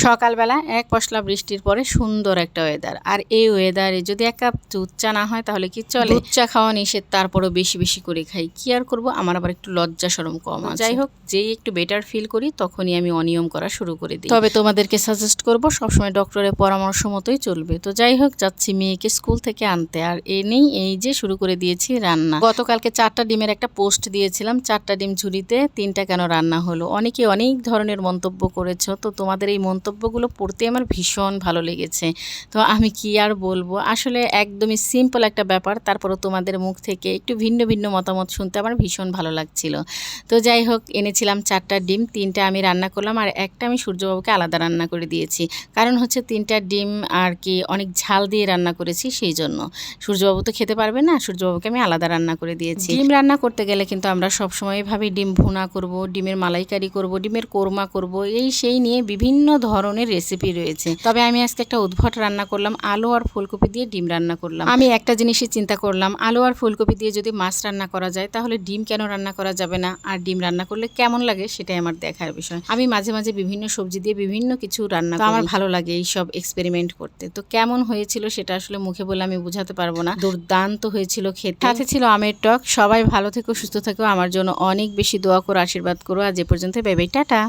সকালবেলা এক পশলা বৃষ্টির পরে সুন্দর একটা ওয়েদার, আর এই ওয়েদারে যদি এক কাপ দুধ চা না হয় তাহলে কি চলে? দুধ চা খাওয়া নিষেধ, তারপরও বেশি বেশি করে খাই। কি আর করব, আমার আবার একটু লজ্জা শরম কম আছে। যাই হোক, যেই একটু বেটার ফিল করি তখনই আমি অনিয়ম করা শুরু করে দিই। তবে তোমাদেরকে সাজেস্ট করব সবসময় ডক্টরের পরামর্শ মতোই চলবে। তো যাই হোক, যাচ্ছি মেয়েকে স্কুল থেকে আনতে, আর এই যে শুরু করে দিয়েছি রান্না। গতকালকে 4টা ডিমের একটা পোস্ট দিয়েছিলাম, 4টা ডিম ঝুড়িতে 3টা কেন রান্না হলো। অনেকে অনেক ধরনের মন্তব্য করেছো, তো তোমাদের এই মন্তব্যগুলো পড়তে আমার ভীষণ ভালো লেগেছে। তো আমি কি আর বলবো, আসলে একদমই সিম্পল একটা ব্যাপার, তারপরও তোমাদের মুখ থেকে একটু ভিন্ন ভিন্ন মতামত শুনতে আমার ভীষণ ভালো লাগছিল। তো যাই হোক, এনেছিলাম 4টা ডিম, 3টা আমি রান্না করলাম আর একটা আমি সূর্যবাবুকে আলাদা রান্না করে দিয়েছি। কারণ হচ্ছে 3টা ডিম আর কি অনেক ঝাল দিয়ে রান্না করেছি, সেই জন্য। সূর্যবাবু তো খেতে পারবে না, সূর্যবাবুকে আমি আলাদা রান্না করে দিয়েছি। ডিম রান্না করতে গেলে কিন্তু আমরা সবসময় ভাবি ডিম ভুনা করব, ডিমের মালাইকারি করব, ডিমের কোরমা করব, এই সেই নিয়ে বিভিন্ন ধরনের রেসিপি রয়েছে। তবে আমি আজকে একটা উদ্ভট রান্না করলাম, আলু আর ফুলকপি দিয়ে ডিম রান্না করলাম। আমি একটা জিনিসই চিন্তা করলাম, আলু আর ফুলকপি দিয়ে যদি মাছ রান্না করা যায় তাহলে ডিম কেন রান্না করা যাবে না? আর ডিম রান্না করলে কেমন লাগে সেটাই আমার দেখার বিষয়। আমি মাঝে মাঝে বিভিন্ন সবজি দিয়ে বিভিন্ন কিছু রান্না করি, আমার ভালো লাগে এই সব এক্সপেরিমেন্ট করতে। তো কেমন হয়েছিল সেটা আসলে মুখে বলে আমি বোঝাতে পারবো না, দুর্দান্ত হয়েছিল খেতে। সাথে ছিল আমের টক। সবাই ভালো থেকো, সুস্থ থেকো, আমার জন্য অনেক বেশি দোয়া করো, আশীর্বাদ করো। আজ এ পর্যন্ত, বাই বাই, টাটা।